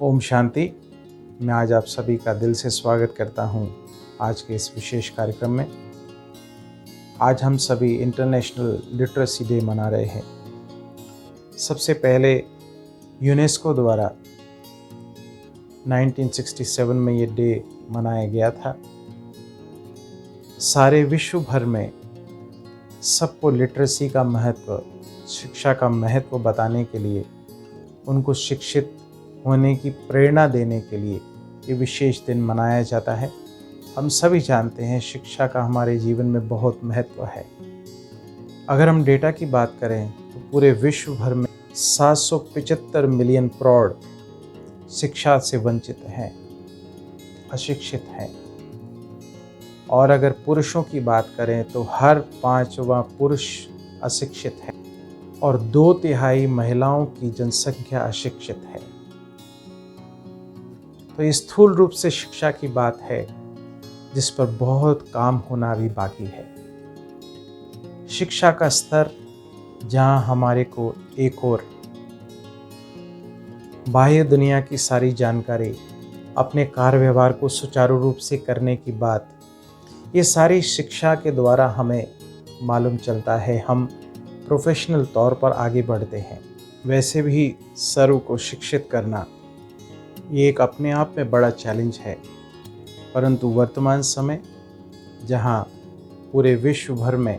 ओम शांति। मैं आज आप सभी का दिल से स्वागत करता हूं आज के इस विशेष कार्यक्रम में। आज हम सभी इंटरनेशनल लिटरेसी डे मना रहे हैं। सबसे पहले यूनेस्को द्वारा 1967 में ये डे मनाया गया था। सारे विश्व भर में सबको लिटरेसी का महत्व, शिक्षा का महत्व बताने के लिए, उनको शिक्षित होने की प्रेरणा देने के लिए ये विशेष दिन मनाया जाता है। हम सभी जानते हैं शिक्षा का हमारे जीवन में बहुत महत्व है। अगर हम डेटा की बात करें तो पूरे विश्व भर में 775 मिलियन प्रौढ़ शिक्षा से वंचित हैं, अशिक्षित हैं। और अगर पुरुषों की बात करें तो हर 5वां पुरुष अशिक्षित है और 2/3 महिलाओं की जनसंख्या अशिक्षित है। तो स्थूल रूप से शिक्षा की बात है जिस पर बहुत काम होना भी बाकी है। शिक्षा का स्तर जहां हमारे को एक और बाह्य दुनिया की सारी जानकारी, अपने कार्य व्यवहार को सुचारू रूप से करने की बात, ये सारी शिक्षा के द्वारा हमें मालूम चलता है। हम प्रोफेशनल तौर पर आगे बढ़ते हैं। वैसे भी सर्व को शिक्षित करना ये एक अपने आप में बड़ा चैलेंज है, परंतु वर्तमान समय जहां पूरे विश्व भर में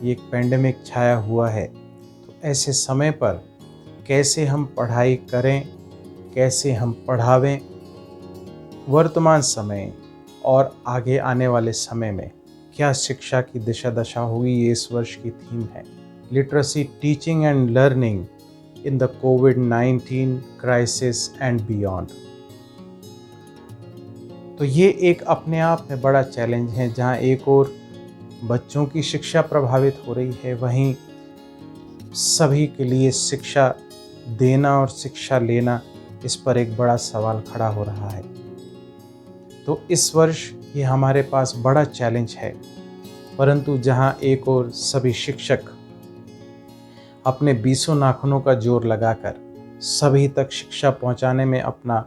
ये एक पैंडेमिक छाया हुआ है, तो ऐसे समय पर कैसे हम पढ़ाई करें, कैसे हम पढ़ावें, वर्तमान समय और आगे आने वाले समय में क्या शिक्षा की दिशा दशा होगी, ये इस वर्ष की थीम है। Literacy, teaching and learning in the covid crisis and beyond. तो ये एक अपने आप में बड़ा चैलेंज है। जहाँ एक और बच्चों की शिक्षा प्रभावित हो रही है, वहीं सभी के लिए शिक्षा देना और शिक्षा लेना, इस पर एक बड़ा सवाल खड़ा हो रहा है। तो इस वर्ष ये हमारे पास बड़ा चैलेंज है, परंतु जहाँ एक और सभी शिक्षक अपने 20 नाखूनों का जोर लगाकर सभी तक शिक्षा पहुंचाने में अपना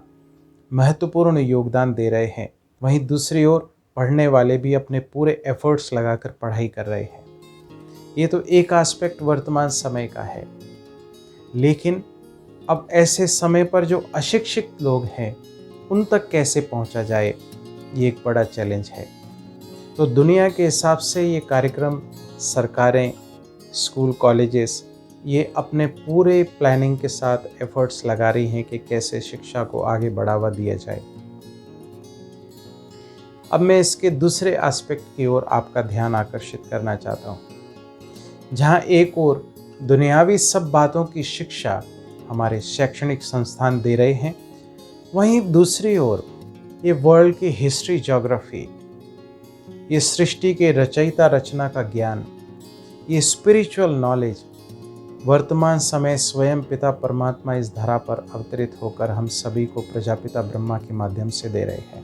महत्वपूर्ण योगदान दे रहे हैं, वहीं दूसरी ओर पढ़ने वाले भी अपने पूरे एफर्ट्स लगाकर पढ़ाई कर रहे हैं। ये तो एक एस्पेक्ट वर्तमान समय का है, लेकिन अब ऐसे समय पर जो अशिक्षित लोग हैं उन तक कैसे पहुंचा जाए, ये एक बड़ा चैलेंज है। तो दुनिया के हिसाब से ये कार्यक्रम, सरकारें, स्कूल, कॉलेजेस ये अपने पूरे प्लानिंग के साथ एफर्ट्स लगा रही हैं कि कैसे शिक्षा को आगे बढ़ावा दिया जाए। अब मैं इसके दूसरे एस्पेक्ट की ओर आपका ध्यान आकर्षित करना चाहता हूँ। जहाँ एक ओर दुनियावी सब बातों की शिक्षा हमारे शैक्षणिक संस्थान दे रहे हैं, वहीं दूसरी ओर ये वर्ल्ड की हिस्ट्री, ज्योग्राफी, ये सृष्टि के रचयिता रचना का ज्ञान, ये स्पिरिचुअल नॉलेज वर्तमान समय स्वयं पिता परमात्मा इस धरा पर अवतरित होकर हम सभी को प्रजापिता ब्रह्मा के माध्यम से दे रहे हैं।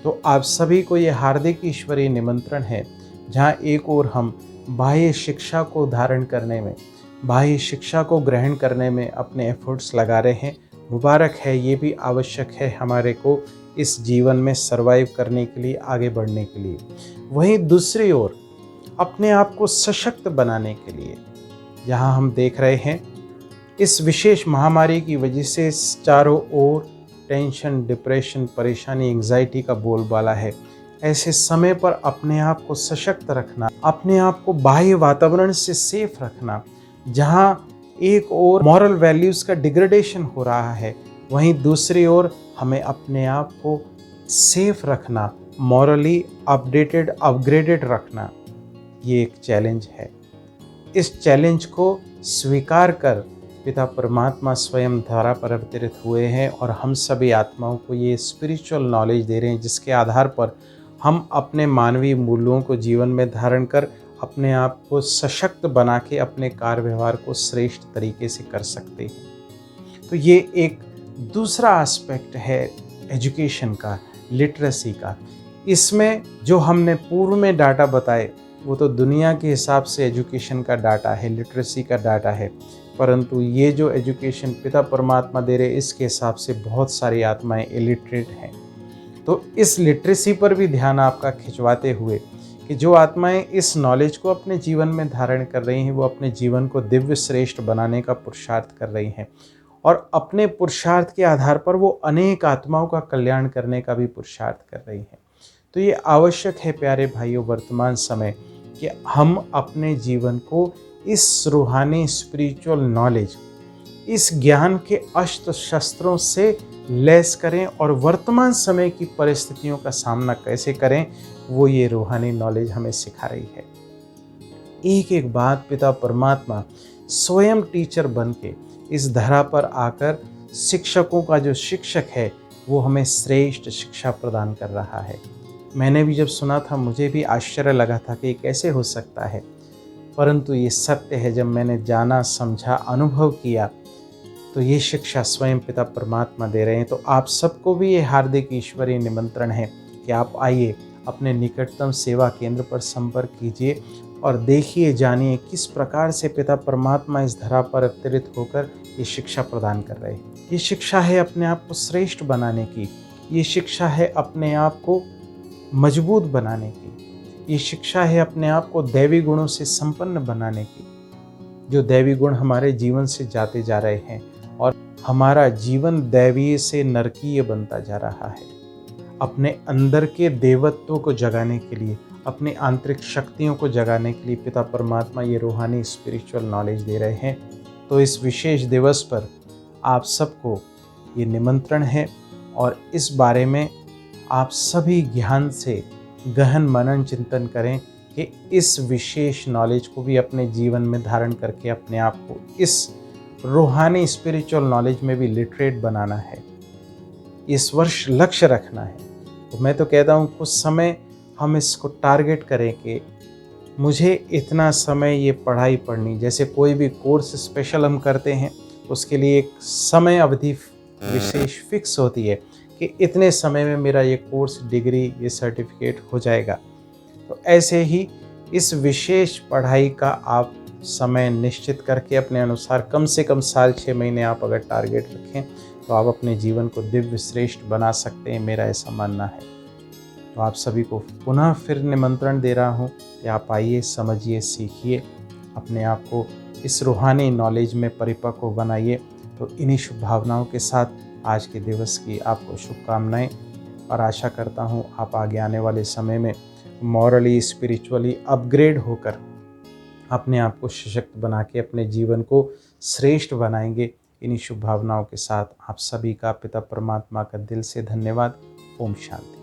तो आप सभी को ये हार्दिक ईश्वरीय निमंत्रण है, जहाँ एक ओर हम बाह्य शिक्षा को धारण करने में, बाह्य शिक्षा को ग्रहण करने में अपने एफर्ट्स लगा रहे हैं। मुबारक है, ये भी आवश्यक है हमारे को इस जीवन में सर्वाइव करने के लिए, आगे बढ़ने के लिए। वहीं दूसरी ओर अपने आप को सशक्त बनाने के लिए, जहां हम देख रहे हैं इस विशेष महामारी की वजह से चारों ओर टेंशन, डिप्रेशन, परेशानी, एंग्जाइटी का बोलबाला है। ऐसे समय पर अपने आप को सशक्त रखना, अपने आप को बाह्य वातावरण से सेफ रखना, जहां एक ओर मॉरल वैल्यूज़ का डिग्रेडेशन हो रहा है, वहीं दूसरी ओर हमें अपने आप को सेफ रखना, मॉरली अपडेटेड, अपग्रेडेड रखना, ये एक चैलेंज है। इस चैलेंज को स्वीकार कर पिता परमात्मा स्वयं धरा पर अवतरित हुए हैं और हम सभी आत्माओं को ये स्पिरिचुअल नॉलेज दे रहे हैं, जिसके आधार पर हम अपने मानवीय मूल्यों को जीवन में धारण कर अपने आप को सशक्त बना के अपने कार्य व्यवहार को श्रेष्ठ तरीके से कर सकते हैं। तो ये एक दूसरा एस्पेक्ट है एजुकेशन का, लिटरेसी का। इसमें जो हमने पूर्व में डाटा बताए, वो तो दुनिया के हिसाब से एजुकेशन का डाटा है, लिटरेसी का डाटा है, परंतु ये जो एजुकेशन पिता परमात्मा दे रहे, इसके हिसाब से बहुत सारी आत्माएं इलिटरेट हैं। तो इस लिटरेसी पर भी ध्यान आपका खिंचवाते हुए कि जो आत्माएं इस नॉलेज को अपने जीवन में धारण कर रही हैं, वो अपने जीवन को दिव्य श्रेष्ठ बनाने का पुरुषार्थ कर रही हैं, और अपने पुरुषार्थ के आधार पर वो अनेक आत्माओं का कल्याण करने का भी पुरुषार्थ कर रही हैं। तो ये आवश्यक है प्यारे भाइयों वर्तमान समय कि हम अपने जीवन को इस रूहानी स्पिरिचुअल नॉलेज, इस ज्ञान के अस्त्र शस्त्रों से लैस करें, और वर्तमान समय की परिस्थितियों का सामना कैसे करें वो ये रूहानी नॉलेज हमें सिखा रही है। एक एक बात पिता परमात्मा स्वयं टीचर बन के इस धरा पर आकर शिक्षकों का जो शिक्षक है वो हमें श्रेष्ठ शिक्षा प्रदान कर रहा है। मैंने भी जब सुना था मुझे भी आश्चर्य लगा था कि ये कैसे हो सकता है, परंतु ये सत्य है। जब मैंने जाना, समझा, अनुभव किया, तो ये शिक्षा स्वयं पिता परमात्मा दे रहे हैं। तो आप सबको भी ये हार्दिक ईश्वरीय निमंत्रण है कि आप आइए, अपने निकटतम सेवा केंद्र पर संपर्क कीजिए और देखिए, जानिए किस प्रकार से पिता परमात्मा इस धरा पर अवतरित होकर ये शिक्षा प्रदान कर रहे हैं। ये शिक्षा है अपने आप को श्रेष्ठ बनाने की, ये शिक्षा है अपने आप को मजबूत बनाने की, ये शिक्षा है अपने आप को दैवी गुणों से संपन्न बनाने की। जो दैवी गुण हमारे जीवन से जाते जा रहे हैं और हमारा जीवन दैवीय से नरकीय बनता जा रहा है। अपने अंदर के देवत्व को जगाने के लिए, अपनी आंतरिक शक्तियों को जगाने के लिए पिता परमात्मा ये रूहानी स्पिरिचुअल नॉलेज दे रहे हैं। तो इस विशेष दिवस पर आप सबको ये निमंत्रण है, और इस बारे में आप सभी ज्ञान से गहन मनन चिंतन करें कि इस विशेष नॉलेज को भी अपने जीवन में धारण करके अपने आप को इस रूहानी स्पिरिचुअल नॉलेज में भी लिटरेट बनाना है। इस वर्ष लक्ष्य रखना है। तो मैं तो कहता हूँ कुछ समय हम इसको टारगेट करें कि मुझे इतना समय ये पढ़ाई पढ़नी। जैसे कोई भी कोर्स स्पेशल हम करते हैं, उसके लिए एक समय अवधि विशेष फिक्स होती है कि इतने समय में मेरा ये कोर्स, डिग्री, ये सर्टिफिकेट हो जाएगा। तो ऐसे ही इस विशेष पढ़ाई का आप समय निश्चित करके अपने अनुसार कम से कम साल 6 महीने आप अगर टारगेट रखें तो आप अपने जीवन को दिव्य श्रेष्ठ बना सकते हैं, मेरा ऐसा मानना है। तो आप सभी को पुनः फिर निमंत्रण दे रहा हूँ कि आप आइए, समझिए, सीखिए, अपने आप को इस रूहानी नॉलेज में परिपक्व बनाइए। तो इन्हीं शुभ भावनाओं के साथ आज के दिवस की आपको शुभकामनाएं, और आशा करता हूँ आप आगे आने वाले समय में मॉरली, स्पिरिचुअली अपग्रेड होकर अपने आप को सशक्त बना के अपने जीवन को श्रेष्ठ बनाएंगे। इन्हीं शुभ भावनाओं के साथ आप सभी का पिता परमात्मा का दिल से धन्यवाद। ओम शांति।